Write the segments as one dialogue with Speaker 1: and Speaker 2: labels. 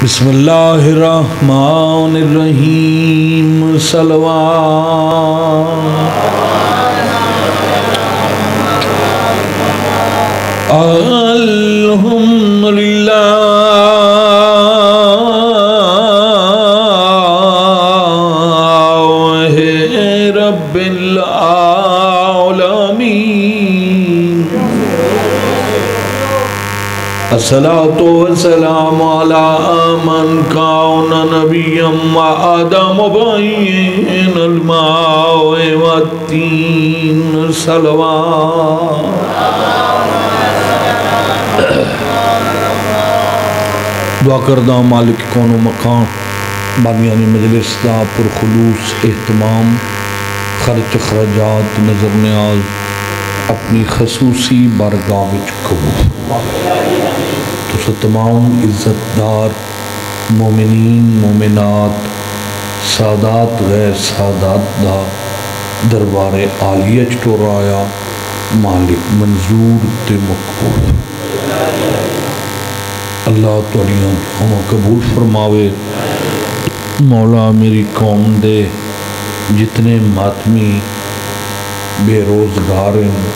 Speaker 1: بسم اللہ الرحمن الرحیم صلوات الحمدللہ رب العالمین الصلاة والسلام على من كان نبيا وآدم بين الماء والتين صلوات دعا کردہ مالک کون و مقام بانیانی مجلس دا پرخلوص اہتمام خرچ خراجات نظر نیاز اپنی خصوصی بارگاہ وچ قبول تو تمام عزت دار مومنین مومنات سادات غیر سادات دا دربار عالیہ چٹورایا مالک منظور تے مقبول اللہ تعالیٰ ہمیں قبول فرماوے مولا میری قوم دے جتنے ماتمی بے روزگار ہیں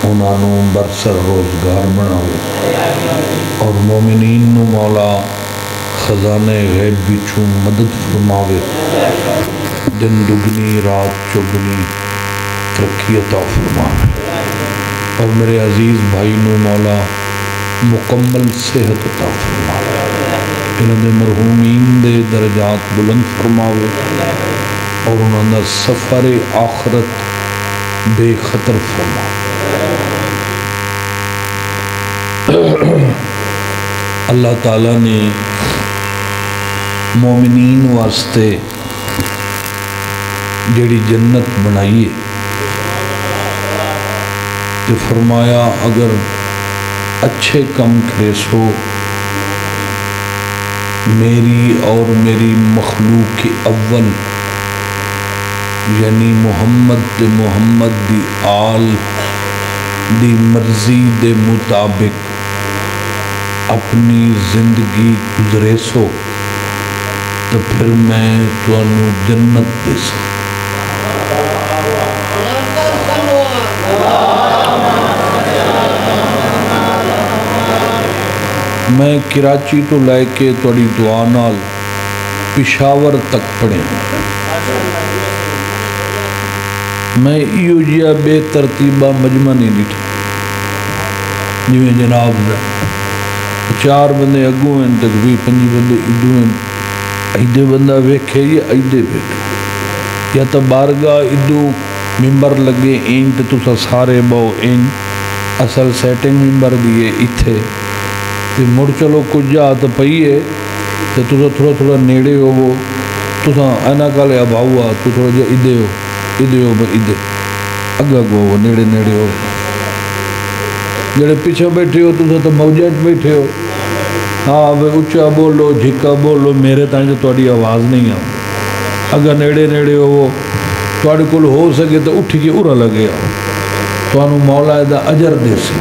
Speaker 1: انہوں برسر روزگار بناوے اور مومنین نو مولا خزانے غیب بچوں مدد فرماوے دن دگنی رات چگنی ترقی عطا فرماوے اور میرے عزیز بھائی نو مولا مکمل صحت عطا فرماوے انہوں نے مرحومین دے درجات بلند فرماوے اور انہوں نے سفر آخرت بے خطر فرماوے اللہ تعالیٰ نے مومنین واسطے جڑی جنت بنائی ہے تو فرمایا اگر اچھے کم کرے سو میری اور میری مخلوق کے اول یعنی محمد دی آل دی مرضی دے مطابق اپنی زندگی گزرے سو تو پھر میں تو انو جنت دے سو میں کراچی تو لے کے توڑی دعا نال پشاور تک پڑھے میں ایو جیا بے ترتیبہ مجمع نہیں لٹھا جویں جناب دا 4 بندے اگوں ہیں تک بھی 5 بندے ادوں ہیں ایدے بندہ ویکھے یا ایدے ویکھے یا تا بارگاہ ادوں ممبر لگے این تے تسا سارے باؤ این اصل سیٹنگ ممبر دیئے اتھے تے مڑ چلو کچھ جات پئیے تے تسا تھوڑا نیڑے ہو وہ تسا اینا کالے اب آؤا تو تھوڑا جا ادے ہو با ادے اگا گو وہ نیڑے ہو جڑے پیچھے بیٹھے ہو تسا تو موجات بیٹھے ہو ہاں بے اچھا بولو جھکا بولو میرے تائیں تو توڑی آواز نہیں آؤ اگر نیڑے ہو وہ توڑی کل ہو سکے تو اٹھ کے ارہ لگے آؤ تو انہوں مولا دا اجر دے سے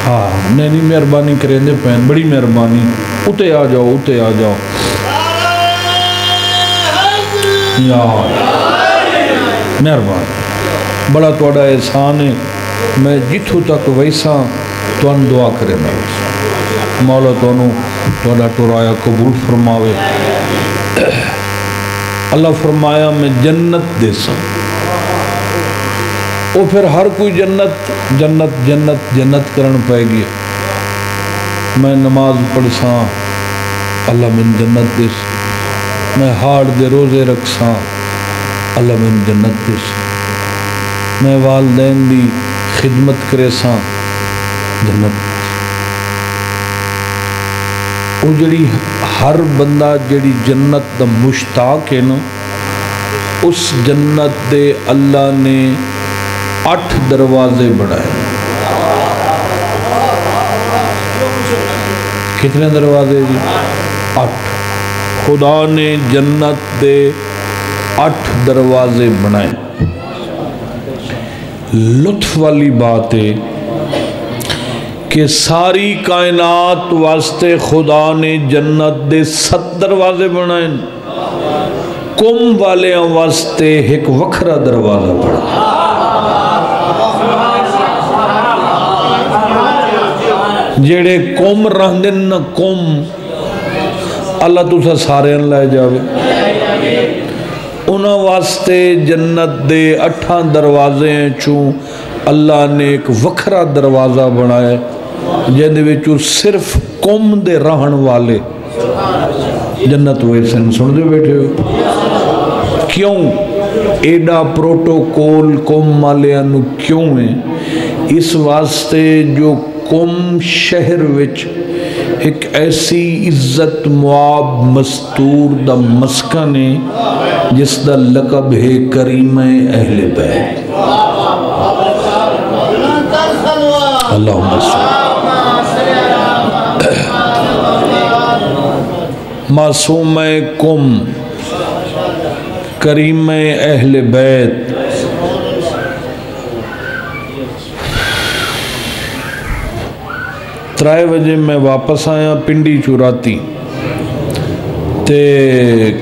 Speaker 1: ہاں نہیں مہربانی کریں دے پہن بڑی مہربانی اتے آ جاؤ یا مہربانی بڑا توڑا احسان ہے میں جتھو تک ویسا تو ان دعا کرے میں مولا تو انہوں توڑا ٹورایا قبول فرماوے اللہ فرمایا میں جنت دے سا وہ پھر ہر کوئی جنت کرن پائے گیا میں نماز پڑھ ساں اللہ من جنت دے سا میں ہاڑ دے روزے رکھ ساں اللہ من جنت دے سا میں والدین دی خدمت کرے ساں جنت وہ جڑی ہر بندہ جڑی جنت دا مشتاق ہے نا اس جنت دے اللہ نے 8 دروازے بڑھائے کتنے دروازے جی 8 خدا نے جنت دے 8 دروازے بنائے لطف والی بات ہے کہ ساری کائنات واسطے خدا نے جنت دے 7 دروازے بنائے، کم والیاں واسطے ایک وکھرا دروازہ بنا۔ جیڑے کم رہندن نہ کم، اللہ تُسا سارے لے جاوے۔ انہاں واسطے جنت دے 8 دروازے ہیں، چوں اللہ نے ایک وکھرا دروازہ بنایا جن وچوں صرف قوم دے رہن والے جنت ویسے سن دے بیٹھے ہو۔ کیوں ایڈا پروٹوکول قوم والیاں کیوں ہے؟ اس واسطے جو قوم شہر وچ ایک ایسی عزت معاب مستور دا مسکن ہے جس دا لقب ہے کریم اہل بیت۔ اللہم معصوم قم کریم اہل بیت۔ ترائے بجے میں واپس آیا پنڈی چوراتی تے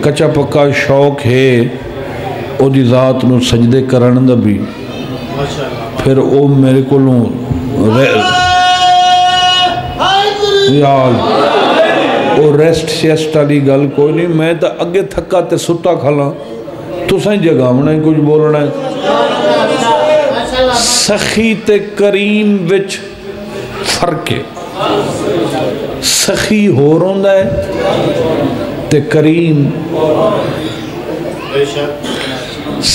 Speaker 1: کچا پکا شوق ہے او دی ذات نو سجدے کرن دا بھی، پھر او میرے کو او ریسٹ سیسٹ والی گل کوئی نہیں، میں تا اگے تھکا تے ستا کھلا، تو سائیں جگہ ہونا ہے کچھ بولنا ہے۔ سخی تے کریم وچ فرق ہے، سخی ہو رہا ہے تے کریم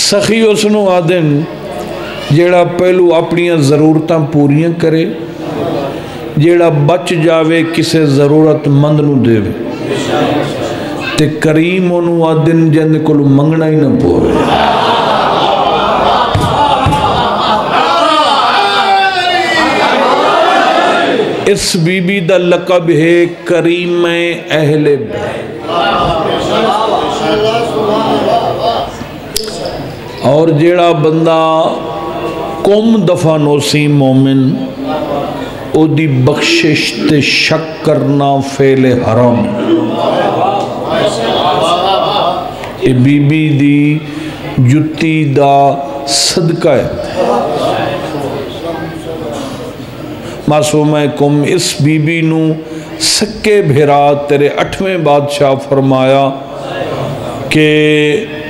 Speaker 1: سخی اسنو آدن جیڑا پہلو اپنی ضرورتاں پوریاں کرے، جیڑا بچ جاوے کسے ضرورت مند نو دے تے کریم انو آدن جن کو منگنا ہی نہ پورے۔ اس بی بی دا لقب ہے کریم اہل بیت۔ اور جیڑا بندہ قوم دفع نوسی مومن او دی بخشش تے شک کرنا فعل حرام۔ اے بی بی دی جتی دا صدقہ ہے۔ معصوم قم اس بی بی نو سکے بھیرا تیرے 8ویں بادشاہ فرمایا کہ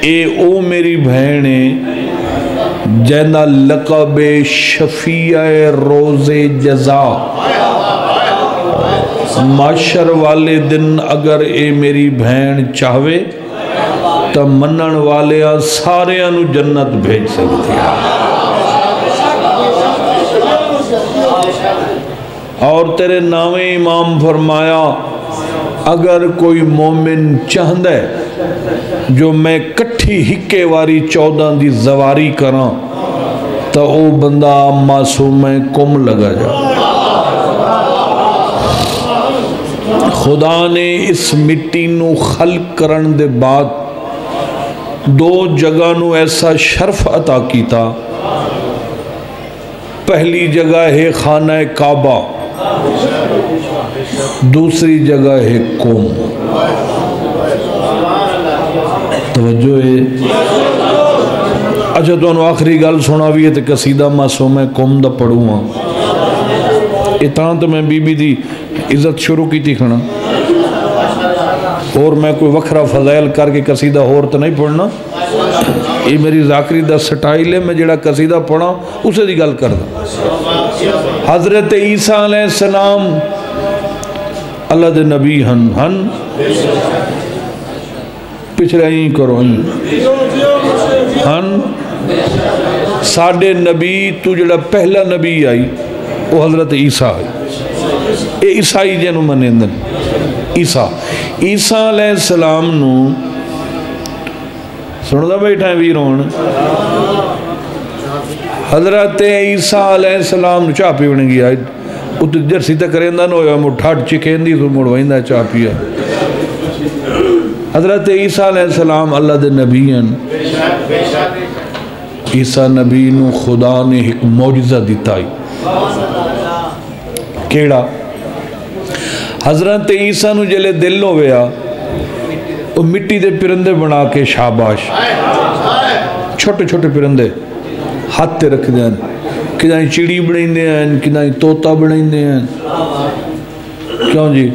Speaker 1: اے او میری بہنے جینا لقب شفیع روز جزا، معاشر والے دن اگر اے میری بہن چاہوے تو منن والے سارے انو جنت بھیج سکتی ہے۔ اور تیرے نامے امام فرمایا اگر کوئی مومن چاہندہ ہے جو میں کٹھی ہکے واری 14 دی زواری کراں تو او بندہ معصوم قم لگا جا۔ خدا نے اس مٹی نو خلق کرن دے بعد 2 جگہ نو ایسا شرف عطا کیتا۔ پہلی جگہ ہے خانہ کعبہ، دوسری جگہ ہے قوم۔ توجہ ہے؟ اچھا تو انہوں آخری گل سنا بھی ہے تو قصیدہ معصوم قوم دا پڑھوں ہاں۔ اتنا تو میں بی بی دی عزت شروع کی تھی کھنا، اور میں کوئی وکھرا فضائل کر کے قصیدہ اور تو نہیں پڑھنا، یہ میری ذاکری دا سٹائل ہے، میں جڑا قصیدہ پڑھا اسے دی گل کر دا۔ حضرت عیسیٰ علیہ السلام اللہ دے نبی ہن پچھلے ہی کرو ہن ساڑھے نبی تو جڑا پہلا نبی آئی وہ حضرت عیسیٰ آئی، اے عیسائی جنہوں منیندن عیسیٰ علیہ السلام نو سنو دا بیٹھا ہے ویرون، حضرت عیسیٰ علیہ السلام چاہ پیونے گیا اتنے جرسی تک کریں دا نو یا مٹھاٹ چکین دی تو مڑوائن دا چاہ پیا۔ حضرت عیسیٰ علیہ السلام اللہ دے نبی ہیں، عیسیٰ نبی نو خدا نے ایک معجزہ دیتا ہے، کیڑا حضرت عیسیٰ نو جلے دل ہویا وہ مٹی دے پرندے بنا کے شاباش چھوٹے چھوٹے پرندے ہاتھ تے رکھ دیں کدائیں چڑی بنائیں دیں کدائیں توتا بنائیں دیں کیوں جی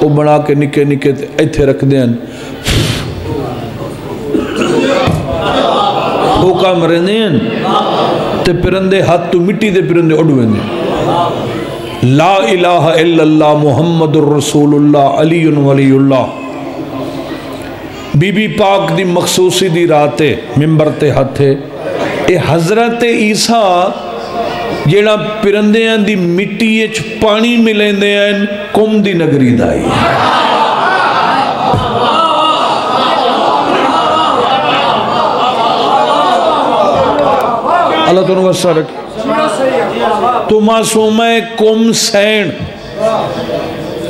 Speaker 1: وہ بنا کے نکے نکے ایتھے رکھ دیں ہوکا مرے دیں تے پرندے ہاتھ تو مٹی دے پرندے اڑویں دیں لا الہ الا اللہ محمد الرسول اللہ علی ولی اللہ بی بی پاک دی مخصوصی دی راتے ممبر تے ہاتھے اے حضرت عیسیٰ جیڑا پرندیاں دی مٹی اچ پانی ملیں دے ہیں کم دی نگری دائی اللہ تو نوسہ رکھ تو معصومہ کم سین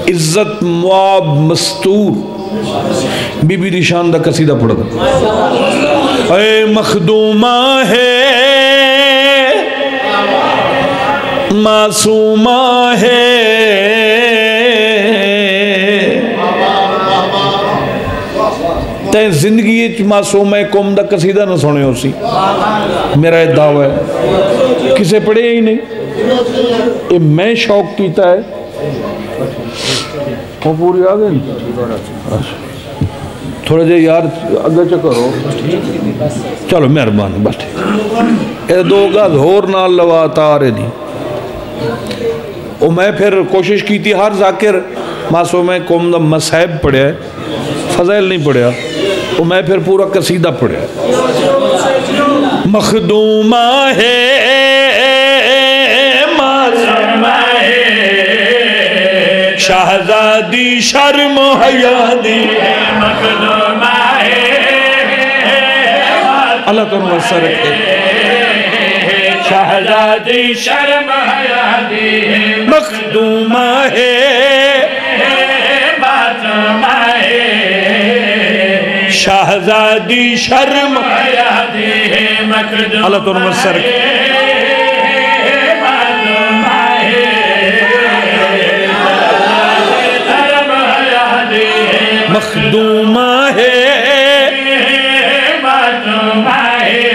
Speaker 1: عزت مواب مستور بی بی نشان دا قصیدہ پڑھ دا اے مخدومہ ہے معصومہ ہے تے زندگی اچ معصومہ قوم دا قصیدہ نہ سنے ہو سی میرا ایک دعویٰ ہے کسے پڑھے ہی نہیں یہ میں شوق کیتا ہے وہ پوری آگے نہیں تھوڑے جے یار اگر چکرو چلو مہربانی بس یہ دو گاز ہور نال لواتا آ رہے نہیں اور میں پھر کوشش کی تھی ہر ذاکر معصومہ قوم دا مصحب پڑھیا ہے فضائل نہیں پڑھیا اور میں پھر پورا قصیدہ پڑھیا مخدومہ ہے معصومہ ہے شہزادی شرم و حیا دی مخدومہ ہے اللہ تو نوسہ رکھے شہزادی شرم حیا دی مخدومہ ہے معصومہ ہے شہزادی شرم حیا دی مخدومہ اللہ تو نوسہ رکھے مخدومہ ہے معصومہ ہے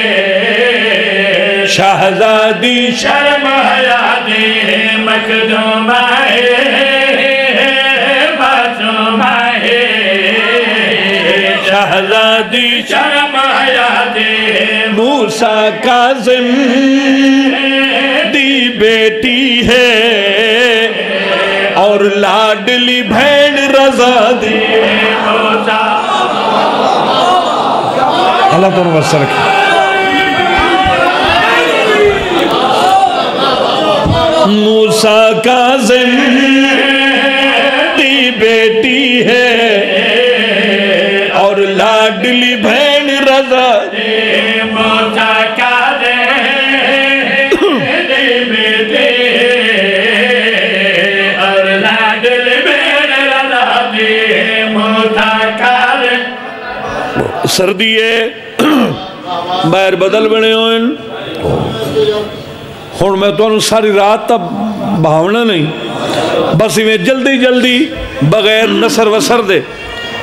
Speaker 1: شہزادی شرم حیا دی مخدومہ ہے معصومہ ہے شہزادی شرم حیا دی موسیٰ کاظم دی بیٹی ہے اور لاڈلی بھین رضا دی اللہ تو نوسہ رکھے موسیٰ کاظم دی بیٹی ہے اور لاڈلی بھین رضا دی موسیٰ کاظم دی بیٹی ہے اور لاڈلی بھین رضا دی موسیٰ کاظم سردی ہے باہر بدل بنے ہوئے ہون میں تو انہوں ساری رات تب بھاونا نہیں بس میں جلدی جلدی بغیر نصر وصر دے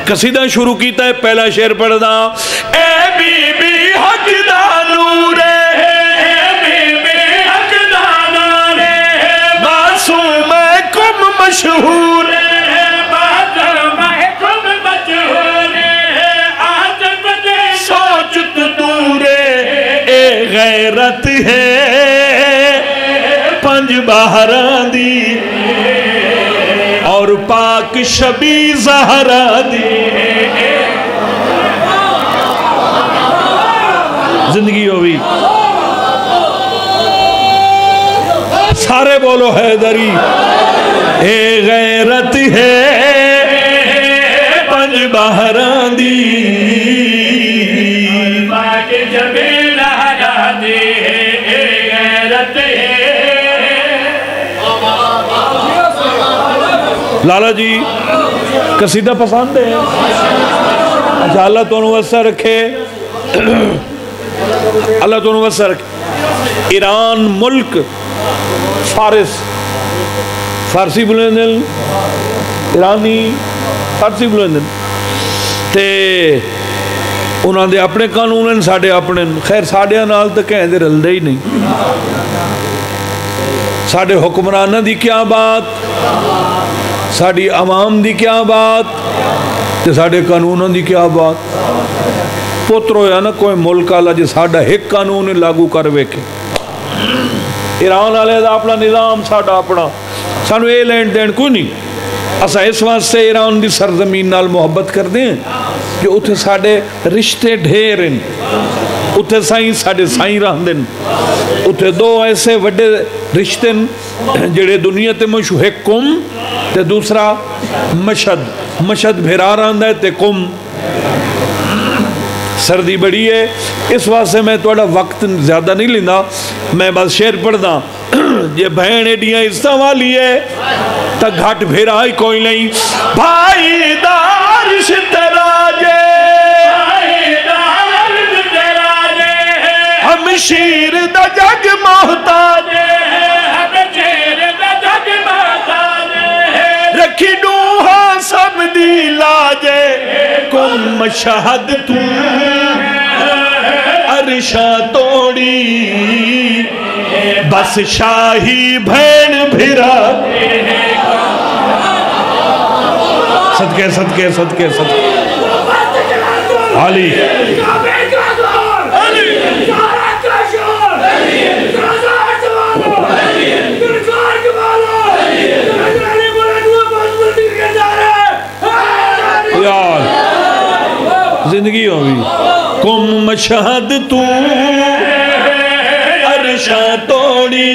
Speaker 1: قصیدہ شروع کیتا ہے پہلا شعر پڑھ دا اے بی بی حق دا نورے اے بی بی حق دا نورے معصوم کم مشہور معصوم کم مشہور آجب دے سوچت دورے اے غیرت ہے پنج باہران دی اور پاک شبی زہرا دی زندگی ہوئی سارے بولو حیدری اے غیرت ہے پنج باہران دی پاک شبی زہرا دی اے غیرت ہے لالا جی قصیدہ پسند ہے اچھا اللہ تو نوسہ رکھے اللہ تو نوسہ رکھے ایران ملک فارس فارسی بولیں ایرانی فارسی بولیں تے انہوں نے اپنے قانون ہیں ساڑھے اپنے خیر ساڑھے نال تو کہیں دے رلدے ہی نہیں ساڑھے حکمرانہ دی کیا بات ساڑھی عوام دی کیا بات تے ساڑھے قانونوں دی کیا بات پتر ہویا نا کوئی ملک آلا جی ساڑھا ایک قانون لاگو کر ویکے ایران والے دا اپنا نظام ساڑھا اپنا سانو اے لینڈ دین کوئی نہیں اسا اس واسطے ایران دی سرزمین نال محبت کر دیں جو اتھے ساڑھے رشتے ڈھیر ہیں اتھے سائیں ساڑھے سائیں رہن دیں اتھے دو ایسے وڈے رشتے جڑے دنیا تے مشہور ہے کم تے دوسرا مشہد بھیرا رہن دے تے کم سردی بڑی ہے اس واسطے میں توڑا وقت زیادہ نہیں لینا میں بس شعر پڑھ دا یہ بہن ایڈیاں استا والی ہے تا گھٹ بھیرا ہی کوئی نہیں بھائی دار شتراجے ہم شیر دا جگ محتاجے رکھی ڈوہا سب دی لاجے کم مشہد تو عرشہ توڑی بس شاہی بھین بھیرا صدقے صدقے صدقے صدقے علی یار زندگی ہوگی کم مشہد تو عرشہ توڑی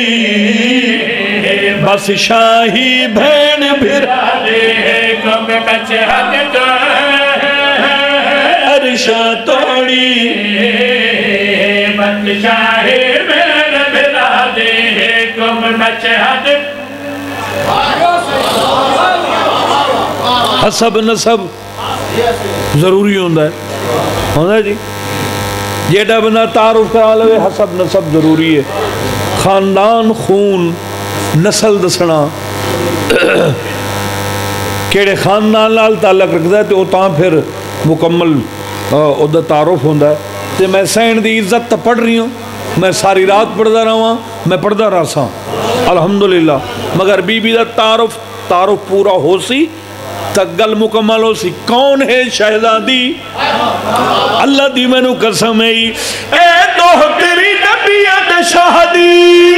Speaker 1: بس شاہی بھین بھرا دے کم مشہد تو عرشہ توڑی بس شاہی بھین بھرا دے کم مشہد حسب نسب ضروری ہوندہ ہے جی جیڑا بنا تعارف کرا لے حسب نسب ضروری ہے خاندان خون نسل دسنا کیڑے خاندان لال تعلق رکھتا ہے تو وہ تاں پھر مکمل ادھا تعارف ہوندہ ہے تو میں سین دی عزت پڑھ رہی ہوں میں ساری رات پڑھدا رہا میں پڑھدا رہا سا الحمدللہ مگر بی بی دا تعارف پورا ہو سی تک گل مکمل ہو سی کون ہے شہزادی اللہ دی میں نو قسم ہے اے دوہتری نبیت شہدی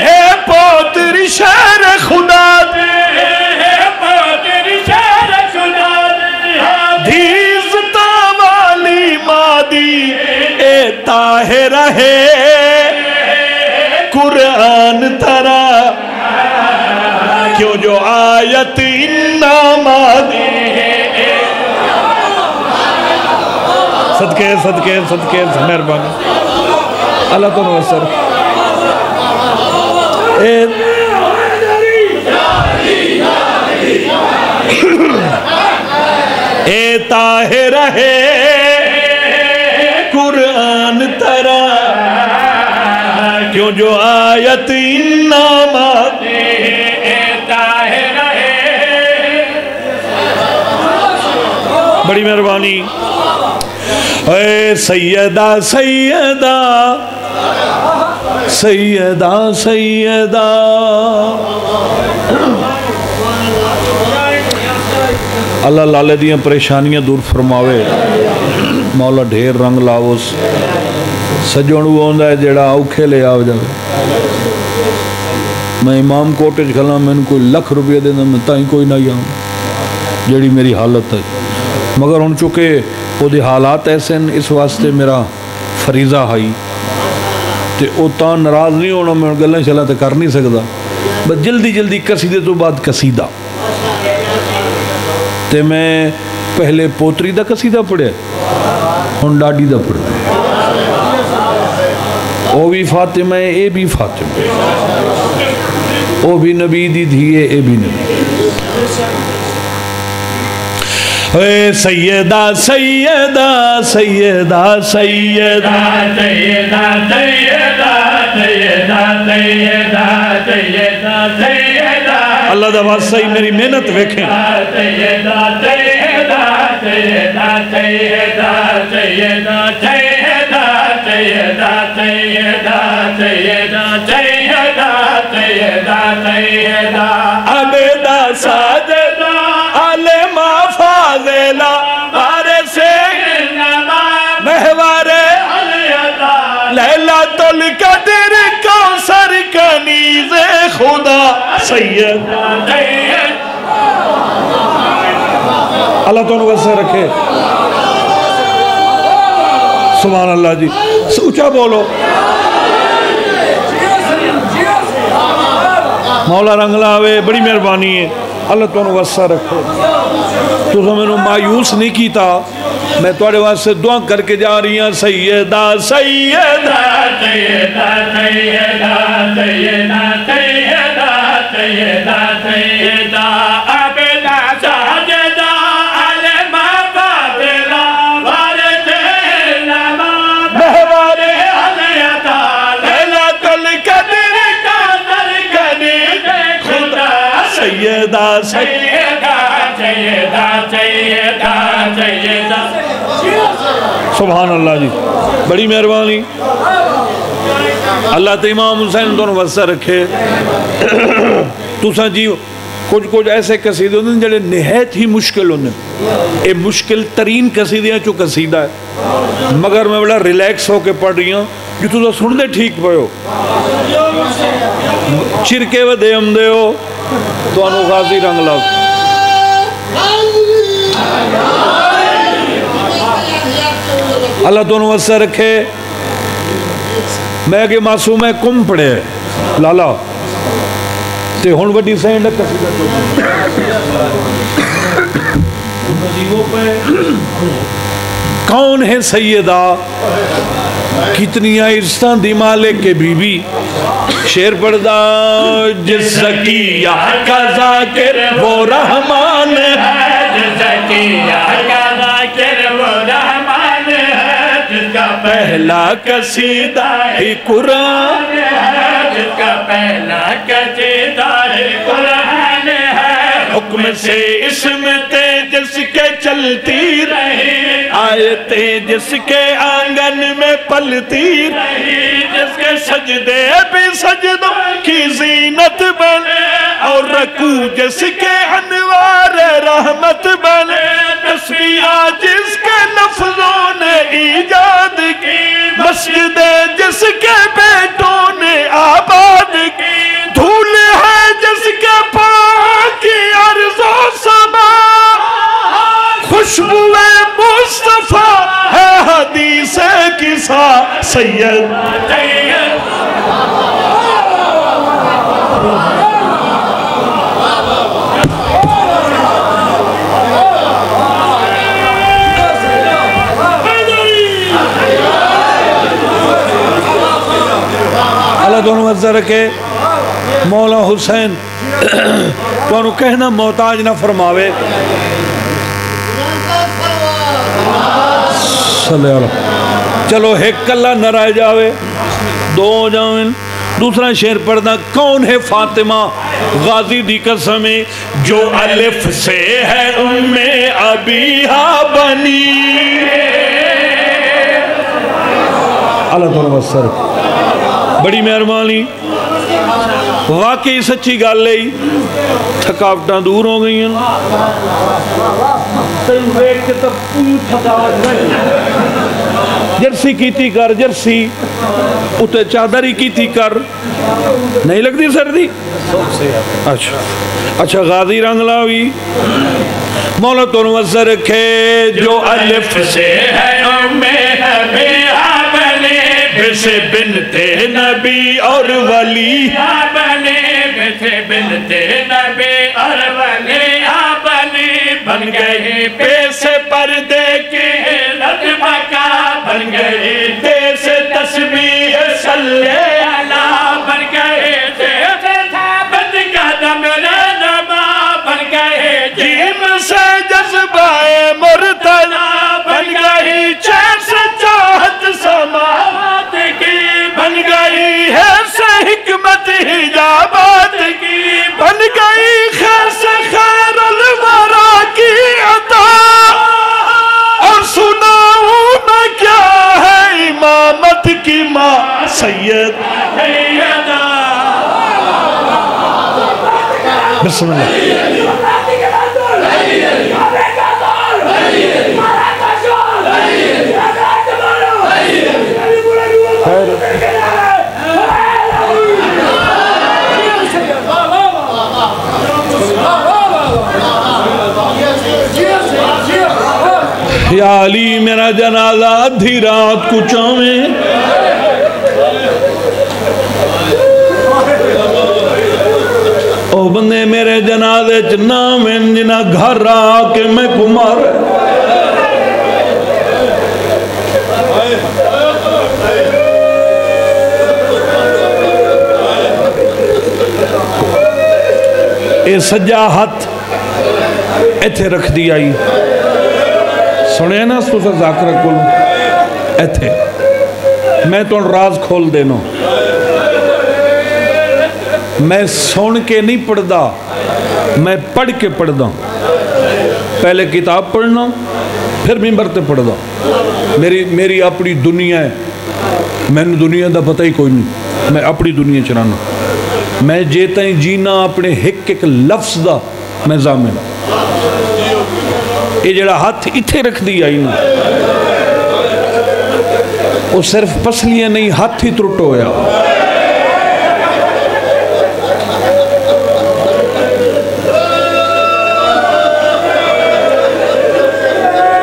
Speaker 1: اے پوتری شہر خدا دھیزتا والی مادی اے طاہر ہے قرآن ترا کیوں جو آیت انامات صدقے صدقے صدقے مہربانی اللہ تو نوسر اے طاہر ہے قرآن ترا کیوں جو آیت انامات بڑی مہربانی اے سیدہ سیدہ سیدہ سیدہ اللہ لالے دیاں پریشانیاں دور فرماوے مولا ڈھیر رنگ لاؤس سجونو ہوندہ ہے جیڑا اوکھے لے آو جاوے میں امام کوٹے کھلا میں ان کو ₹1,00,000 دینا میں تائیں کوئی نہ آؤں جیڑی میری حالت ہے مگر ان چکے وہ دی حالات ایسے ہیں اس واسطے میرا فریضہ ہائی تے او تاں ناراض نہیں ہونا میں گلیں چلا تے کر نہیں سکتا بس جلدی جلدی قصیدے تو بعد قصیدہ تے میں پہلے پوتری دا قصیدہ پڑھے ہن ڈاڈی دا پڑھے او بھی فاطمہ ہے اے بھی فاطمہ او بھی نبی دی دھیے اے بھی نبی اے سیدہ سیدہ سیدہ سیدہ
Speaker 2: سیدہ سیدہ سیدہ سیدہ سیدہ سیدہ
Speaker 1: اللہ دا واسطہ ہی میری محنت ویکھیں
Speaker 2: سیدہ سیدہ سیدہ سیدہ سیدہ سیدہ سیدہ سیدہ سیدہ سیدہ سیدہ سیدہ
Speaker 1: عبیدہ ساجدہ عالمہ فاضلہ وارث محور لیلۃ القدر کوثر کنیز خدا سید اللہ تو وسع رکھے سبحان اللہ جی اونچا بولو مولا رنگ لاوے بڑی مہربانی ہے اللہ تو وسع رکھے تو میں نے مایوس نہیں کیتا میں توڑے واسطے دعا کر کے جا رہی ہوں سیدہ سیدہ
Speaker 2: سیدہ سیدہ سیدہ سیدہ سیدہ سیدہ عبیدہ ساجدہ عالمہ فاضلہ وارث محور علیہ
Speaker 1: لیلۃ القدر
Speaker 2: کوثر کنیز خدا
Speaker 1: سیدہ
Speaker 2: سیدہ سیدہ سیدہ سیدہ
Speaker 1: سبحان اللہ جی بڑی مہربانی اللہ تے امام حسین دونوں وسع رکھے تساں جی کچھ ایسے قصیدے ہوندے جڑے نہایت ہی مشکل ہوندے اے مشکل ترین قصیدے چوں قصیدہ ہے مگر میں بڑا ریلیکس ہو کے پڑھ رہی ہوں جو تساں سن دے ٹھیک پئے ہو چرکے ودے ہم دے ہو تانوں غازی رنگ لاؤ اللہ دونوں وسع رکھے میں کہ معصوم ہے کم پڑے لالا تے ہون وڈی سینڈ قصیدہ کون ہے سیدہ کتنی عزتاں دی مالک کے بی بی شیر پڑھدا جس زکیہ کا ذاکر وہ رحمان ہے
Speaker 2: جس زکیہ کا ذاکر وہ رحمان ہے جس کا
Speaker 1: پہلا قصیدہ ہی قرآن
Speaker 2: جس کا پہلا قصیدہ ہی قرآن ہے
Speaker 1: حکم سے اسم تے جس کے چلتی رہی آیتیں جس کے آنگن میں پلتی رہی جس کے سجدے بھی سجدوں کی زینت بنے اور رکوع جس کے انوار رحمت بنے تسبیح جس کے لفظوں نے ایجاد کی مسجد جس کے بیٹوں نے آباد کی دھول ہے جس کے پاؤں کی عرض و سما خوشبو مصطفیٰ ہے حدیث کسا سید اللہ دونوں وزہ رکھے مولا حسین تو انہوں کہنا محتاج نہ فرماوے چلو ایک کلہ نہ رہ جاوے دو ہو جاویں دوسرا شعر پڑھنا کون ہے فاطمہ غازی دی قسمیں جو الف سے ہے ام ابیہا بنی اللہ تعالیٰ وسر بڑی مہربانی واقعی سچی گل لئی تھکاوٹاں دور ہو گئی ہیں جرسی کیتی کر جرسی اتے چادری کیتی کر نہیں لگتی سردی اچھا غازی رنگ لاوی مولا تو نوزر رکھے جو الف سے ہے ام ابیہا بنی بسے بنت نبی اور ولی
Speaker 2: بنے بسے بنت نبی اور ولی بنی بن گئی
Speaker 1: پیس پردے کی
Speaker 2: لطفکا بن گئی
Speaker 1: دیس تسبیح صلی
Speaker 2: اللہ بن گئے ثابت قدم رہنما بن گئے
Speaker 1: جیم سے جذبائے سید بسم اللہ یا علی میرا جنازہ ادھی رات کو چاویں او بندے میرے جنازے چنامیں جنہ گھر آکے میں کمار اے سجا ہاتھ ایتھے رکھ دی آئی سنے نا تو سا ذاکرہ کھولوں ایتھے میں تو راز کھول دینا میں سن کے نہیں پڑھ دا میں پڑھ کے پڑھ دا پہلے کتاب پڑھنا پھر ممبر تے پڑھ دا میری اپنی دنیا ہے میں نے دنیا دا پتہ ہی کوئی نہیں میں اپنی دنیا چرانا میں جیتا ہی جینا اپنے ایک لفظ دا میں ضامن یہ جڑا ہاتھ اتھے رکھ دی آئی نا وہ صرف پسلیاں نہیں ہاتھ ہی ترٹ ہویا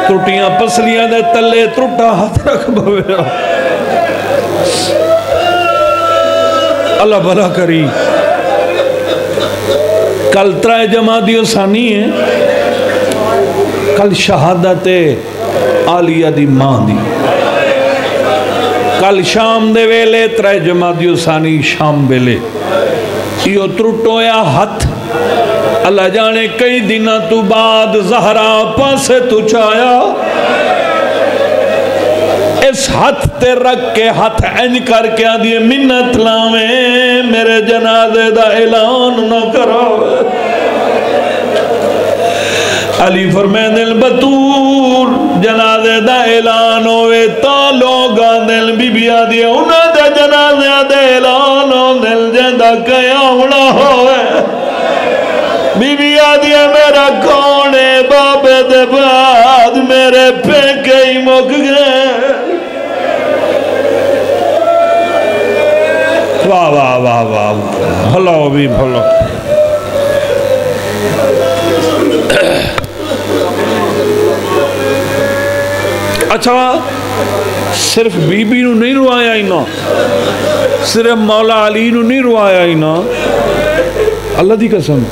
Speaker 1: ترٹیاں پسلیاں دے تلے ترٹا ہاتھ رکھ بھویا اللہ بھلا کری کل ترائے جماعتیوں ثانی ہیں کل شہادت عالیہ دی ماں دی کل شام دے ویلے ترائے جماعتیوں ثانی شام ویلے یہ ترٹویا ہاتھ اللہ جانے کئی دنہ تو بعد زہرا پاسے تو چایا اس ہاتھ تے رکھ کے ہاتھ اینج کر کے آدھئے منت لاویں میرے جنازے دا اعلان نہ کرو علی فرمائے دل بطور جنازے دا اعلان ہوئے تا لوگا دل بی بی آدھئے انہاں دا جنازے دا اعلان ہو دل جندہ قیامنا ہوئے بی بی آدھئے میرا کونے بابے دے بعد میرے پھینکے ہی مک گئے واہ واہ واہ واہ بھلو بھی بھلو اچھا صرف بی بی نو نہیں روایا ہی نا صرف مولا علی نو نہیں روایا ہی نا اللہ دی قسم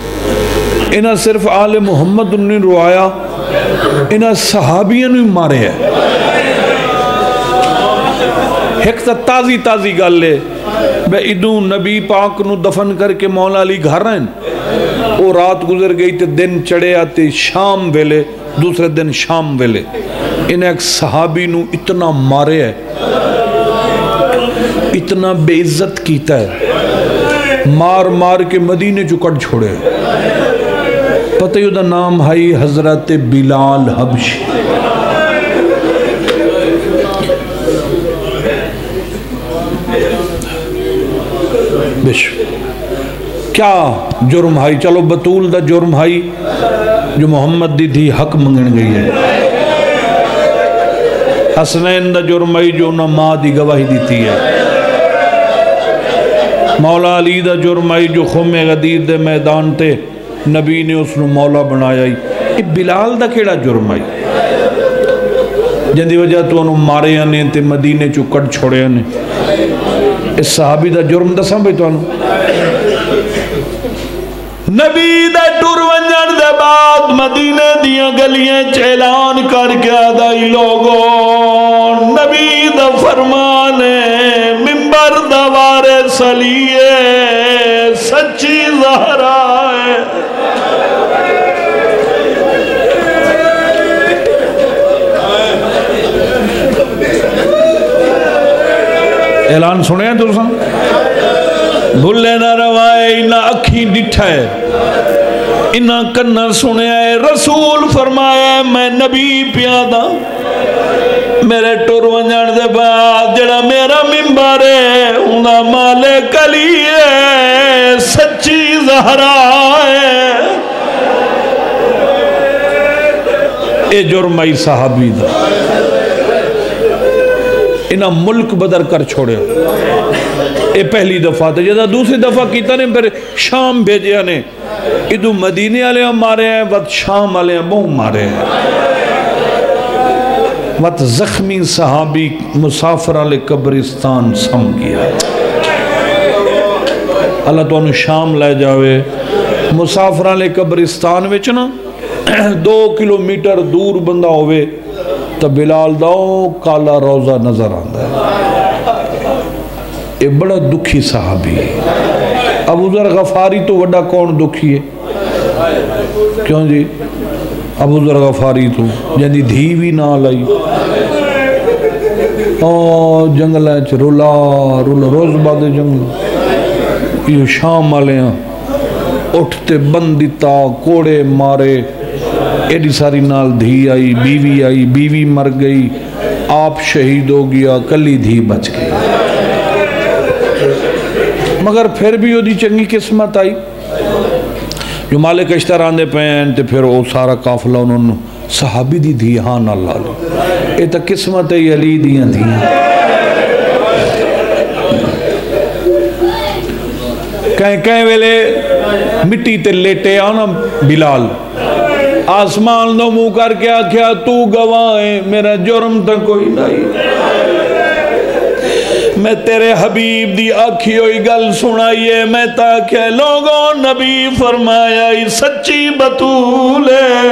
Speaker 1: انہاں صرف آل محمد نو نہیں روایا انہاں صحابیاں نو مارے ہے ایک تا تازی گل لے بے ادوں نبی پاک نو دفن کر کے مولا علی گھر رہن وہ رات گزر گئی تے دن چڑھے آتے شام ویلے دوسرے دن شام ویلے انہیں ایک صحابی نو اتنا مارے ہے اتنا بے عزت کیتا ہے مار کے مدینے جو کٹ چھوڑے پتہ یوں دا نام ہے حضرت بلال حبشی کیا جرم ہے چلو بطول دا جرم ہے جو محمد دی تھی حق منگن گئی ہے حسنین دا جرم ہے جو انہاں ماں دی گواہی دیتی ہے مولا علی دا جرم ہے جو خم غدیر دے میدان تے نبی نے اس نے مولا بنایا ہی بلال دا کیڑا جرم ہے جن دی وجہ تو انہوں مارے آنے تے مدینے چو کٹ چھوڑے آنے اس صحابی دا جرم دا سامبھائی تو انہوں نبی دا ٹور ونجن دے بعد مدینے دیاں گلیاں چیلان کر کے آدائی لوگوں نبی دا فرمانے ممبر دا وارث علیے سچی زہرا ہے اعلان سنے ہیں دوسرا بھلے نہ روائے انہا اکھی ڈٹھا ہے انہا کنہ سنے ہے رسول فرمایا میں نبی پیادا میرے ٹور ونجن دے بعد جڑا میرا ممبر ہے انہاں مالک علی ہے سچی زہرا ہے اے جرمائی صحابی دا انہاں ملک بدر کر چھوڑے اے پہلی دفعہ تھا جدہ دوسری دفعہ کیتا نے پھر شام بھیجیا نے ادھو مدینے والے ہم مارے ہیں وقت شام والے ہم بہت مارے ہیں وقت زخمی صحابی مسافر والے قبرستان سم گیا اللہ تو انہوں شام لے جاوے مسافر والے قبرستان وچ نا 2 کلومیٹر دور بندہ ہوئے تو بلال داؤ کالا روزہ نظر آندہ ہے یہ بڑا دکھی صحابی ہے ابو ذر غفاری تو وڈا کون دکھی ہے کیوں جی ابو ذر غفاری تو جنہی دھی بھی نہ لائی جنگل ہے رولا روز بعد جنگل یہ شام والے ہیں اٹھتے بندیتا کوڑے مارے ایڈی ساری نال دھی آئی بیوی مر گئی آپ شہید ہو گیا کلی دھی بچ گئی مگر پھر بھی وہ دی چنگی قسمت آئی جو مالک اشتر آندے پہن تے پھر وہ سارا قافلہ انہوں نے صحابی دی دھی ہاں نہ لالو اے تا قسمت ہے علی دیاں دھیاں کہیں ویلے مٹی تے لیٹے آنا بلال آسمان دو منہ کر کے آکھیا تو گواہیں میرا جرم تا کوئی نہیں میں تیرے حبیب دی آکھی ہوئی گل سنائیے میں تاکہ لوگوں نبی فرمایا ہی سچی بطول ہے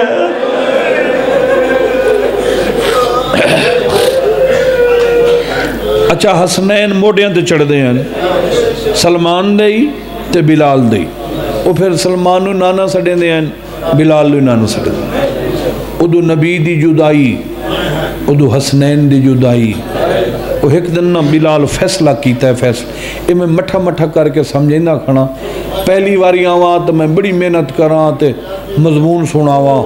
Speaker 1: اچھا حسنین موڑیاں تے چڑھ دے ہیں سلمان دے تے بلال دے وہ پھر سلمان نانا سڑے دے ہیں بلال نانا سڑے دے ہیں ادو نبی دی جدائی ادو حسنین دی جدائی وہ ایک دن نا بلال فیصلہ کیتا ہے فیصلہ یہ میں مٹھا کر کے سمجھیں نہ کھنا پہلی واری آواں تو میں بڑی محنت کراں تے مضمون سناواں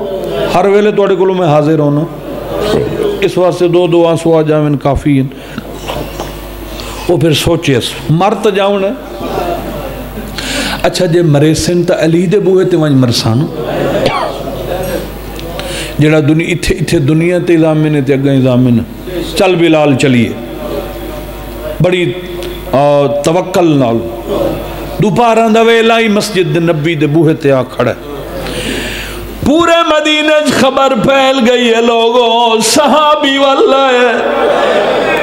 Speaker 1: ہر ویلے توڑے کلوں میں حاضر ہونا اس واسطے دو آنسو آ جاویں کافی ہیں وہ پھر سوچے مرت جاؤں ہے اچھا جے مریسن تا علی دے بوئے تے وانج مرسانو جڑا اتھے دنیا تے ازامن ہے تے اگاں ازامن چل بلال چلیے بڑی توکل نال دوپہراں دا ویلا ہی مسجد نبی دے بوہے تے آ کھڑا پورے مدینہ خبر پھیل گئی ہے لوگوں صحابی واللہ ہے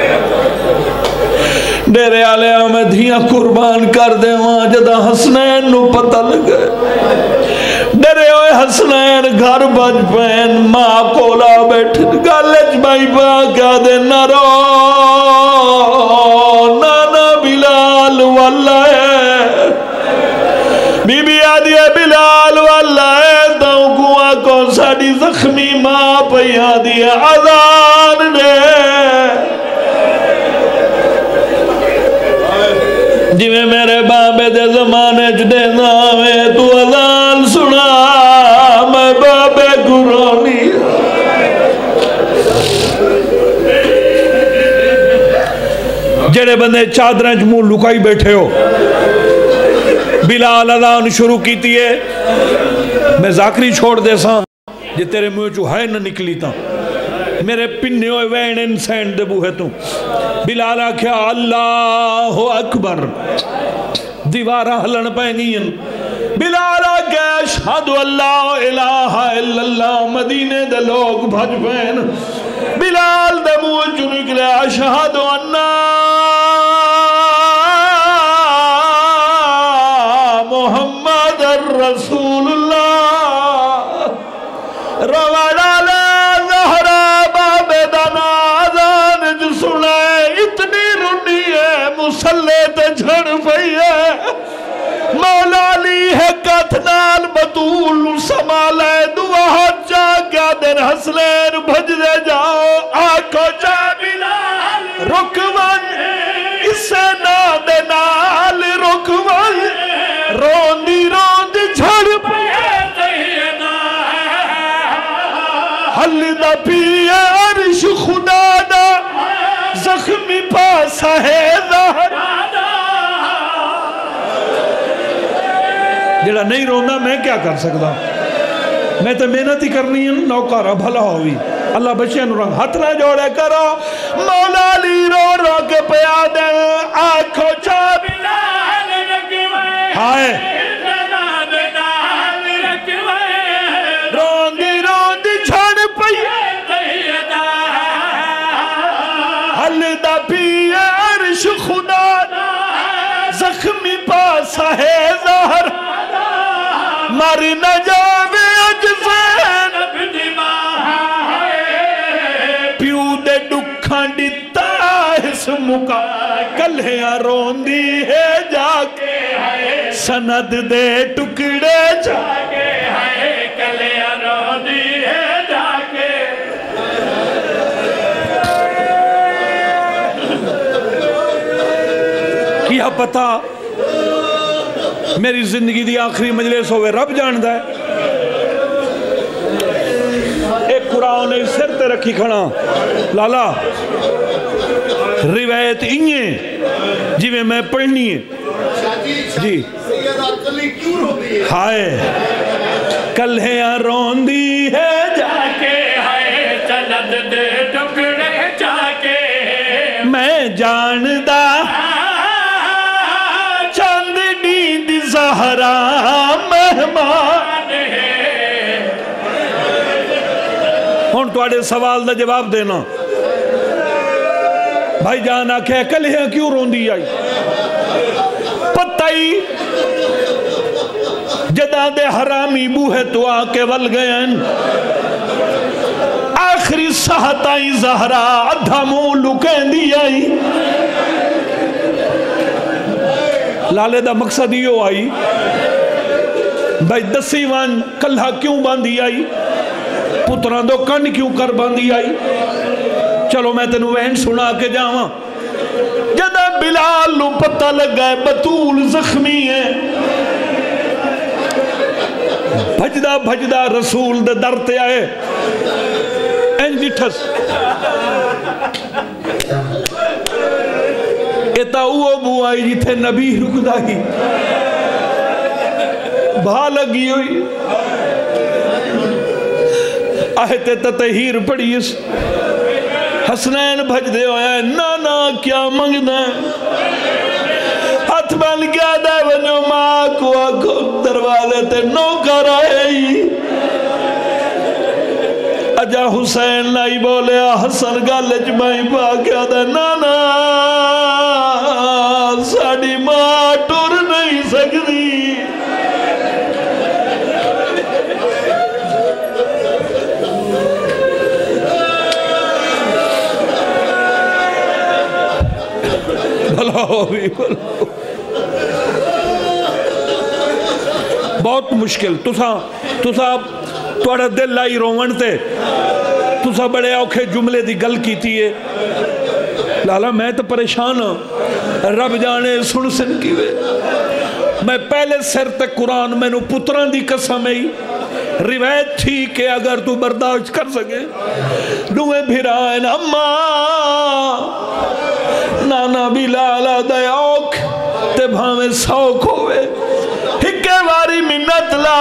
Speaker 1: ڈیرے آلے میں دھیاں قربان کر دے وہاں جدہ حسنین نو پتہ لگے ڈیرے ہوئے حسنین گھر بج پہن ماں کولا بیٹھ گالج بائی پا کیا دے نہ رو نانا بلال واللہ ہے بی بی آدھی ہے بلال واللہ ہے داؤں گواں کو ساڑی زخمی ماں پہ آدھی ہے عذان نے جی میں میرے بابے دے زمانے جدے نامے تو اذان سنا میں بابے گرونی جڑے بندے چادریں جموں لکائی بیٹھے ہو بلال اذان شروع کیتی ہے میں ذاکری چھوڑ دے ساں جے تیرے منہ چو ہے نہ نکلی تاں میرے پنے ہوئے وین انسین دے بوہے تو بلال آکھیا اللہ اکبر دیوارہ ہلن پہنگین بلال آکھیا اشہد اللہ الہ الا اللہ مدینے دے لوگ بھج پہن بلال دے منہ چو نکلے اشہد انہ محمد الرسول اللہ روڑا لے زہرہ باب دنا آزان جو سنے اتنی رنی ہے مسلح تے جھڑ پئی ہے مولا علی ہے کتنال بطول سمالے دعا حجا کیا دن حسنین بھج دے جاؤ آنکھو جا بلال رکوان اسے نا دے نال رکوان روندی جھڑ حل دا پیے عرش خدا دا زخمی پاسا ہے ظہر جڑا نہیں روندا میں کیا کر سکتا میں تو محنت ہی کرنی ہے نوکارا بھلا ہوئی اللہ بچے نو رنگ ہاتھ نہ جوڑے کرو مولا علی رو رو کے پیا دے آنکھوں چاپ ہائے روندی روندی چھڑ پئی حل دا پی عرش خدا زخمی پاسا ہے ظہر مر نہ جاوے اجزین پیو دے دکھاں ڈتا اس مکا کلہیاں روندی ہے جا کے سند دے ٹکڑے جا کے کلہیاں روندی ہے جا کے کیا پتا میری زندگی دی آخری مجلس ہوئے رب جاندہ ہے ایک قرآن نے سر تے رکھی کھڑا لالا روایت انہیں جی میں پڑھنی ہے جی ہائے کلہیاں روندی ہے جا کے ہائے چند دے ٹکڑے جا کے میں جاندہ زہرا مہمان ہے ہون توڑے سوال دا جواب دینا بھائی جان آکھے کلہیاں کیوں روندی آئی پتہ ہی جدہ دے حرامی بوہے تو آکے ول گئن آخری سہتائی زہرا ادھا مون لکین دی آئی لالے دا مقصد ہی ہو آئی بھائی دسی وان کلہا کیوں باندھی آئی پتران دو کن کیوں کر باندھی آئی چلو میں تنو وین سنا کے جاواں جدہ بلال نو پتہ لگ گئے بطول زخمی ہے بھجدہ بھجدہ رسول دے درتے آئے انجی ٹھس ایتا اوہ بو آئی جیتے نبی رکھ دائی بھا لگی ہوئی آہتے تطہیر پڑی اس حسنین بھج دے ہویا ہے نانا کیا منگ دیں ہاتھ بن گیا دے ونیو ماں کو آکھو دروازے تے نوکر آئی اجا حسین لائی بولے حسن گالج میں پا کیا دے نانا ساڑی ماں ٹور نہیں سکتی بھلا ہو بھی بھلا بہت مشکل تسا توڑا دل لائی رومن تے تسا بڑے اوکھے جملے دی گل کی تیئے لالا میں تو پریشان ہوں رب جانے سن سن کی وے میں پہلے سر تک قرآن میں نو پتران دی قسم ہی روایت تھی کہ اگر تو برداشت کر سکے نوے بھرائن اماں نانا بلالا دیوک تے بھامے سوک ہوئے ہکے واری منت لا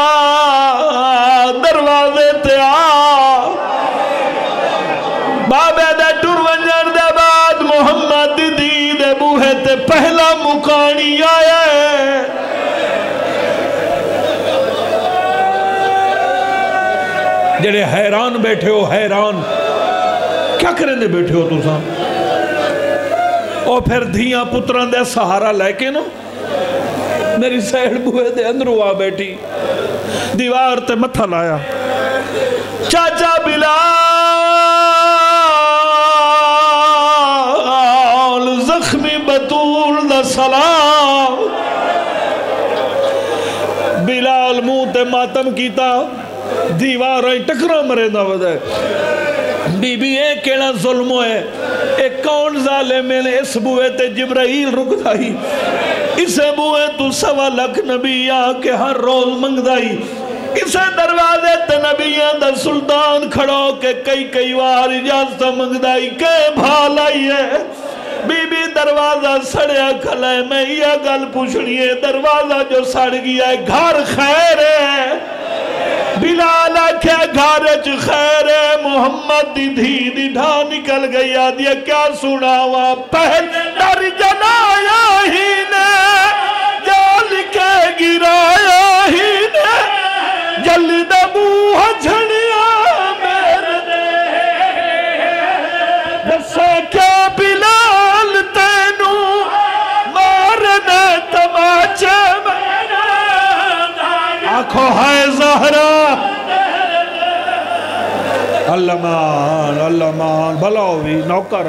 Speaker 1: دروازے تے آ بابے دے ٹور ونجن دے بعد محمد دی دے بوہے تے پہلا مکانی آیا ہے جڑے حیران بیٹھے ہو حیران کیا کریں دے بیٹھے ہو تو ساں اور پھر دھیاں پتران دے سہارا لے کے نا میری سیڑ بوئے دے اندر ہوا بیٹھی دیوار تے متھا لایا چاچا بلال زخمی بطول دا سلام بلال منہ تے ماتم کیتا دیوار آئی ٹکرا مرے دا ودے بی بی ایک کیڑا ظلم ہوئے ایک کون ظالم میں نے اس بوئے تے جبرائیل رک دائی اسے بوئے تو سوا لکھ نبی آکے ہر روز منگ دائی اسے دروازے تے نبیان دا سلطان کھڑو کے کئی وار اجازت منگ دائی کہ بھالائی ہے بی بی دروازہ سڑیا کھلا ہے، میں یہ گل پوچھنی ہے، دروازہ جو سڑ گیا ہے گھر خیر ہے؟ بلال آکھیا گھر چ خیر ہے، محمد دی دھی دی ڈھا نکل گئی آدھی کیا سناوا، پہل در جلایا ہی نے جال کے گرایا ہی نے جلد بوہ جھڑیا میرے دسا کیا بلال تینوں مارنے تماچے آنکھو ہے زہرا اللہ مان بھلا ہوئی نوکر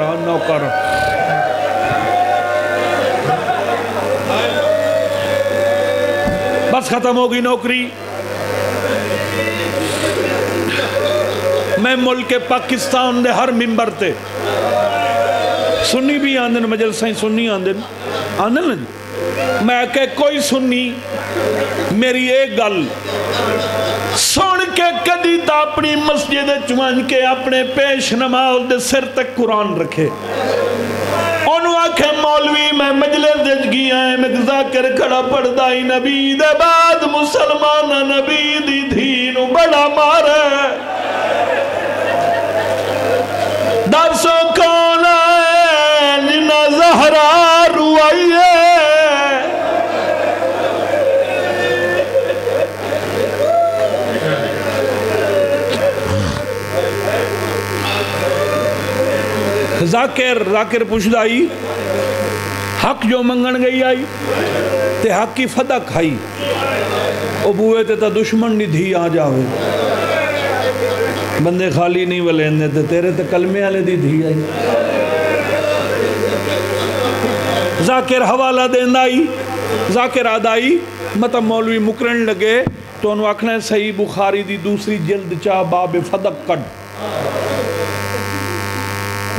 Speaker 1: بس ختم ہوگی نوکری میں ملک پاکستان دے ہر ممبر تے سنی بھی آندن مجلسیں سنی آندن میں کہ کوئی سنی میری ایک گل سن کے کدی تا اپنی مسجد چوان کے اپنے پیش نماز دے سر تک قرآن رکھے انہوں آکھے مولوی میں مجلس دے گیا ہے میں ذاکر کھڑا پڑھدائی نبی دے بعد مسلمان نبی دی دھینو بڑا مارا ہے درسوں کون ہے جنہ زہرا روائی ہے ذاکر پوچھدائی حق جو منگن گئی آئی تے حق کی فدا کھائی او بوئے تے تا دشمن نہیں دھی آ جاوے بندے خالی نہیں ولیندے تے تیرے تے کلمے آلے دی دھی آئی ذاکر حوالہ دیندہ آئی ذاکر آدائی مطلب مولوی مکرن لگے تو انہوں آکھنا ہے صحیح بخاری دی دوسری جلد چاہ باب فدق کڑ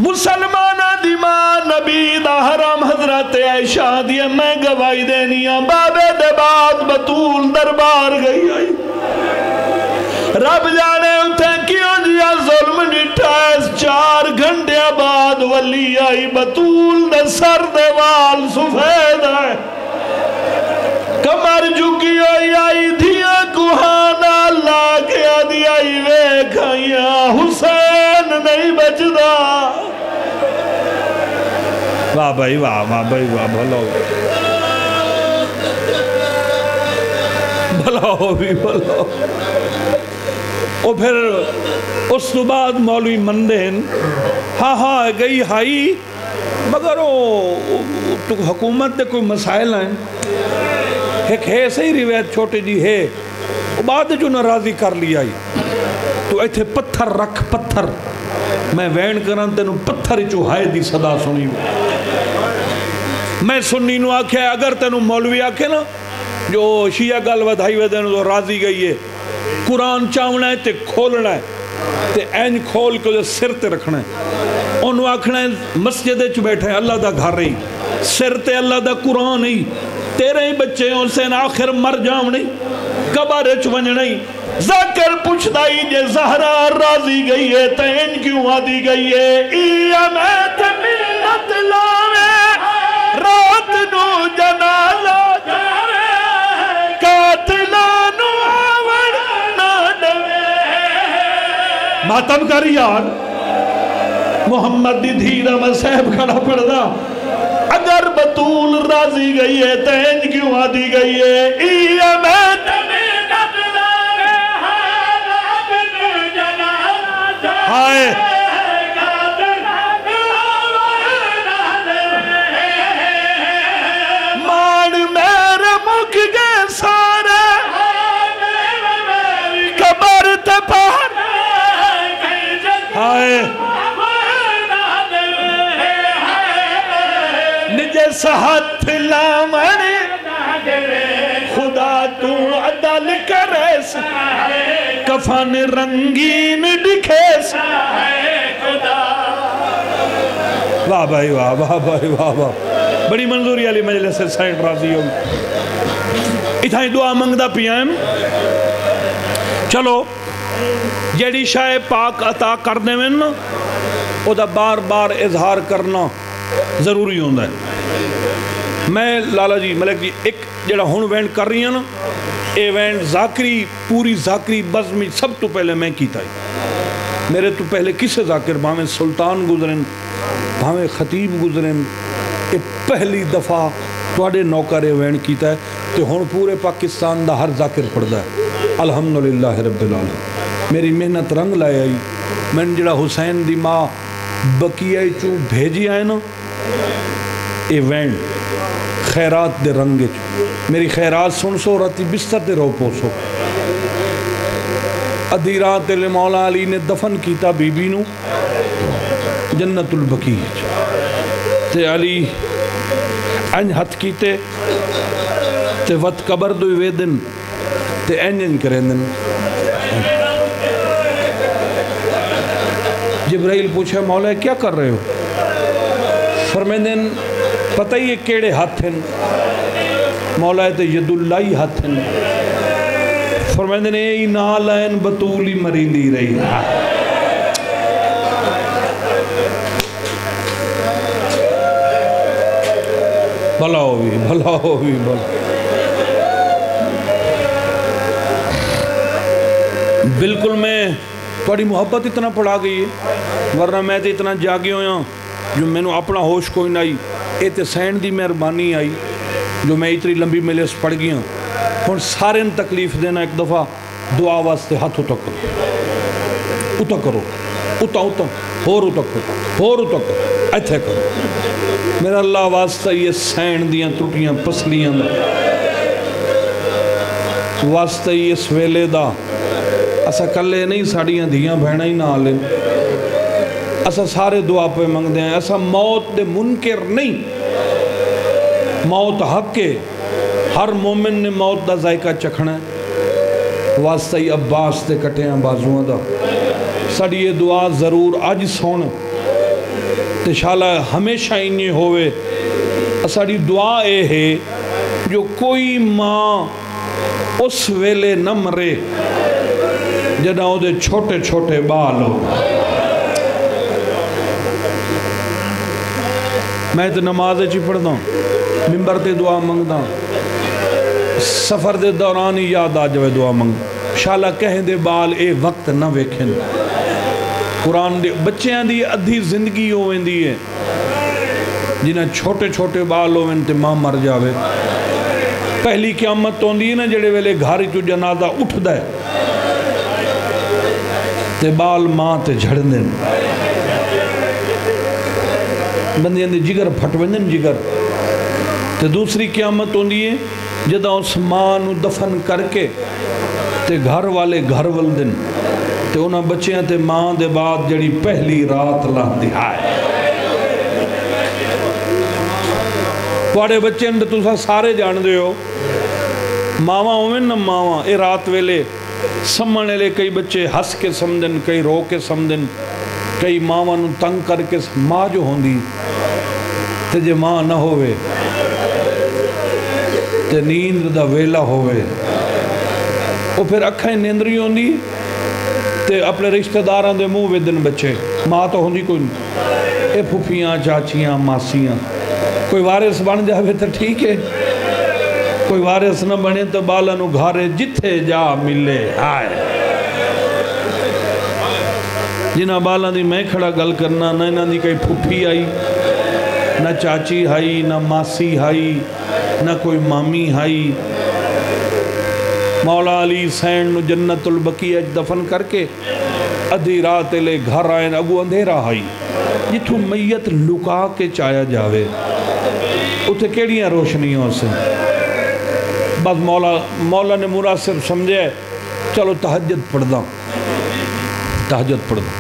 Speaker 1: مسلمانہ دی ماں نبی دا حرام حضرت عائشہ دیئے میں گواہی دینیاں بابے دے بعد بطول دربار گئی آئی رب جانے اٹھے کیوں جیا ظلم نٹھائیس 4 گھنٹے بعد ولی آئی بطول دے سر دے وال سفید ہے کمر جھکی ہوئی آئی دھیا کوہانا اللہ کیا دی آئی ویکھائیاں حسین نہیں بچدا واہ بھائی واہ بھلا ہو بھی اور پھر اس تو بعد مولوی مندین ہاں گئی ہائی مگر تو حکومت دے کوئی مسائل ہیں ایک ہے صحیح روایت چھوٹے جی ہے بعد جو ناراضی کر لیا تو ایتھے پتھر رکھ پتھر میں وین کرن تینوں پتھر چوہائے دی صدا سنی میں سنی نو آکھے اگر تینوں مولوی آکھے نا جو شیعہ گل ودھائی ودھائی تو راضی گئی ہے قرآن چاونا ہے تے کھولنا ہے تے این کھول کے سر تے رکھنا ہے انہوں آکھنا ہے مسجد چ بیٹھے اللہ دا گھر رہی سر تے اللہ دا قرآن ہی تیرے ہی بچے ان سے آخر مر جاؤں نہیں کبارے چون نہیں ذاکر پوچھدائی جے زہرا راضی گئی ہے تین کیوں آدھی گئی ہے ایمیت ملت لاوے رات نو جنالہ جاوے قاتلانو آور نادوے ماتم کر یار محمد دی دھیرہ میں صاحب کھڑا پڑ دا اگر بطول راضی گئی ہے تین کیوں آدھی گئی ہے ایمیت ملت لاوے رات نو جنالہ جاوے ہاتھ لامن خدا تو عدل کریس کفن رنگین دکھیس واہ بھائی واہ بھائی واہ بڑی منظوری علی مجلس سے سائنٹ راضی ہوگی اتھائی دعا منگدہ پیم چلو جیڑی شاہ پاک عطا کرنے میں نا او دا بار بار اظہار کرنا ضروری ہوتا ہے. میں لالا جی ملک جی ایک جڑا ہن وینڈ کر رہی ہیں نا اے وینڈ ذاکری پوری ذاکری بزم سب تو پہلے میں کیتا ہے. میرے تو پہلے کسے ذاکر بھاویں سلطان گزرن بھاویں خطیب گزرن اے پہلی دفعہ تواڈے نوکر اے وینڈ کیتا ہے تے ہن پورے پاکستان دا ہر ذاکر پڑھدا ہے. الحمدللہ رب العالمین. میری محنت رنگ لائے آئی. میں جڑا حسین دی ماں بقیہ چوں بھیجی آئے نا اے وینڈ خیرات دے رنگ میری خیرات سن سو راتی بستر تے رو پوسو. ادھی رات لے مولا علی نے دفن کیتا بی بی نو جنت البقیع تے علی انج ہتھ کیتے تے وط قبر دوئی ویدن تے انج کریں. جبرائیل پوچھا مولا کیا کر رہے ہو؟ فرمیندن پتہ ہی ہے کیڑے ہاتھ ہیں؟ مولا تے ید اللہ ہاتھ ہیں. فرمیندن اے نالین بطولی مریندی رہی. بھلا ہوئی بھلا ہوئی بھلا. بالکل میں تھوڑی محبت اتنا پڑھا گئی ہے ورنہ میں تے اتنا جاگی ہویا جو میں نو اپنا ہوش کوئی نہ آئی. اے تے سین دی مہربانی آئی جو میں اتنی لمبی ملیس پڑھ گئی ہوں. ہن سارے تکلیف دینا ایک دفعہ دعا واسطے ہاتھ اٹھا کرو اٹھا کرو اٹھا اٹھا ہور اٹھا کرو ہور اٹھا کرو ایتھے کرو. میرا اللہ واسطہ یہ سین دیاں ترٹیاں پسلیاں دا واسطہ یہ اس ویلے دا اسا کلے نہیں ساڑیاں دھیاں بہنہ ہی نہ آلے. اسا سارے دعا پہ منگ دیں. اسا موت دے منکر نہیں. موت حق کے ہر مومن نے موت دا ذائقہ چکھنا ہے. واسطہ ہی عباس تے کٹے ہیں بازوان دا. ساڑی یہ دعا ضرور آج سونا تے شالا ہمیشہ انہیں ہوئے. ساڑی دعا اے ہے جو کوئی ماں اس ویلے نہ مرے جدہ ہو دے چھوٹے چھوٹے بال ہو. میں تو نماز چی پڑھتا ہوں ممبر تے دعا منگتا ہوں سفر دے دوران ہی یاد آ جوے دعا منگ. شالا کہیں دے بال اے وقت نہ ویکھیں. قرآن دے بچیاں دی ادھی زندگی ہوئیں دی ہے جنہیں چھوٹے چھوٹے بال ہوئیں تے ماں مر جاوے. پہلی قیامت تو دی نا جڑے ویلے گھاری تو جنازہ اٹھ دے تے بال ماں تے جھڑ دیں بندیاں دے جگر پھٹ وندن جگر. تے دوسری قیامت ہوندی ہے جدہ اس ماں نو دفن کر کے تے گھر والے گھر ولدن تے انہاں بچیاں تے ماں دے بعد جڑی پہلی رات لاندی آئے. پاڑے بچے اندر تو سارے جان دے ہو ماواں ہوئیں نا ماواں اے رات ویلے سمنے لے کئی بچے ہس کے سمدن کئی رو کے سمدن کئی ماواں نو تنگ کر کے ماں جو ہوندی تے جے ماں نہ ہوئے تے نیند دا ویلا ہوئے وہ پھر اکھائیں نیندری ہوندی تے اپنے رشتہ داران دے منہ ویدن بچے. ماں تو ہوندی کوئی نہیں. اے پھوپیاں چاچیاں ماسیاں کوئی وارث بن جاوے تو ٹھیک ہے کوئی وارث نہ بنے تو بالا نو گھارے جتھے جا ملے آئے. جنہ بالا دی میں کھڑا گل کرنا نہ انہاں دی کوئی پھوپھی آئی نہ چاچی آئی نہ ماسی آئی نہ کوئی مامی آئی. مولا علی حسین نو جنت البقیع دفن کر کے ادھی رات لے گھر آئے اگو اندھیرا آئی جتھو میت لکا کے چایا جاوے اتھے کیڑیاں روشنیوں سے. بس مولا نے مناسب سمجھے چلو تہجد پڑھ دا تہجد پڑھ دا.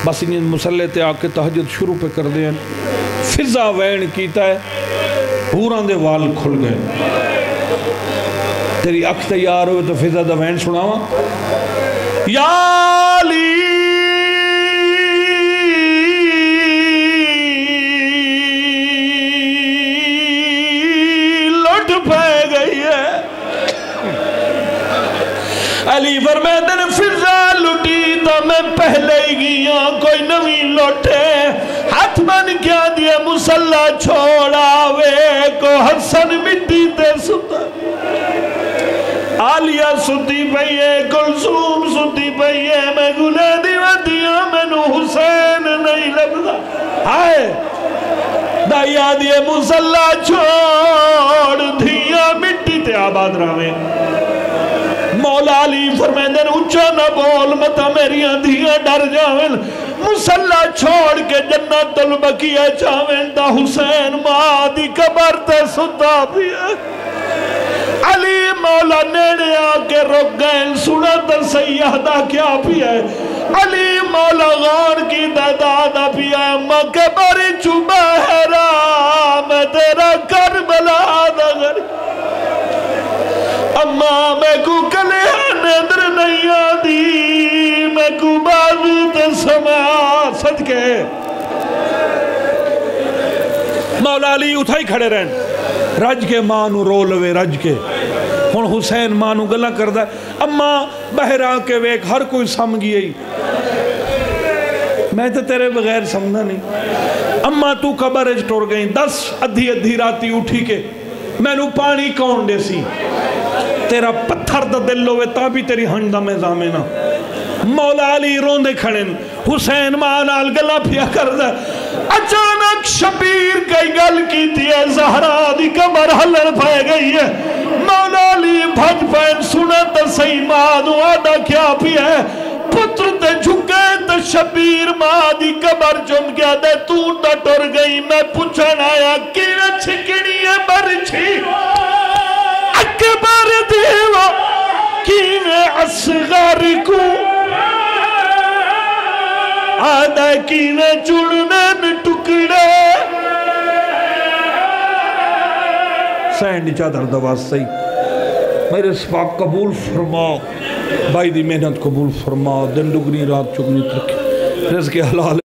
Speaker 1: بس انہیں مسلح تے آ کے تہجد شروع پہ کر دیں. فضا وین کیتا ہے پوران دے وال کھل گئے. تیری اکھ تیار ہوئے تو فضا دا وین سناواں. یا علی لٹ پہ گئی ہے. علی فرمیدن فضا لٹی تو میں پہلے ہی گیا کوئی نوی لوٹے ہاتھ من کیا دیا مسلح چھوڑاوے کو حسن مٹی تے ستا آلیہ ستی پئیے کلثوم ستی پئیے میں گلے دیوتیاں میں نو حسین نہیں لگتا ہائے دائیا دیے مسلح چھوڑ دھیاں مٹی تے آباد راوے مولا علی فرمیندن اچھا نہ بول متا میریاں دھیاں ڈر جاویں مسلح چھوڑ کے جنت البقیہ چاویں دا حسین ماں دی قبر تے ستا پیا علی مولا نیڑے آکے رک گئے سنا تا سیادہ کیا پیا علی مولا غار کی دادا پیا ماں قبر چوبہ حرام تیرا کربلا دا غری اماں میں کو کلے ندر نہیں آدھی میں کو بازو تے سما صدقے مولا علی اٹھائی کھڑے رہن رج کے مانو رولوے رج کے ہن حسین مانو گلا کردہ اماں بہرا کے ویک ہر کوئی سمگی ہے میں تو تیرے بغیر سمجھا نہیں اماں تو قبر اج ٹور گئی 10 ادھی راتی اٹھی کے میں نو پانی کون دے سی تیرا پتھر دا دل ہوئے تابی تیری ہنڈا میں زامنہ مولا علی روندے کھڑن حسین مانال گلا پیا کردہ اچانک شبیر کئی گل کی تیئے زہرا دی کمر ہلن پائے گئی ہے مولا علی بھج پین سنت سی مانو آدھا کیا پیا ہے پتر تے جھکے تے شبیر ماں دی کمر جم گیا دے تو نہ ٹر گئی میں پوچھن آیا کینا چھکڑی ہے برچھی اکبر دیوا کینے اصغر کو آدھا کینے چڑنے ٹکڑے سینڈی چادر دواز سی میرے سپاق قبول فرما بھائی دی محنت قبول فرما دن ڈگنی رات چگنی ترکی رزق حلال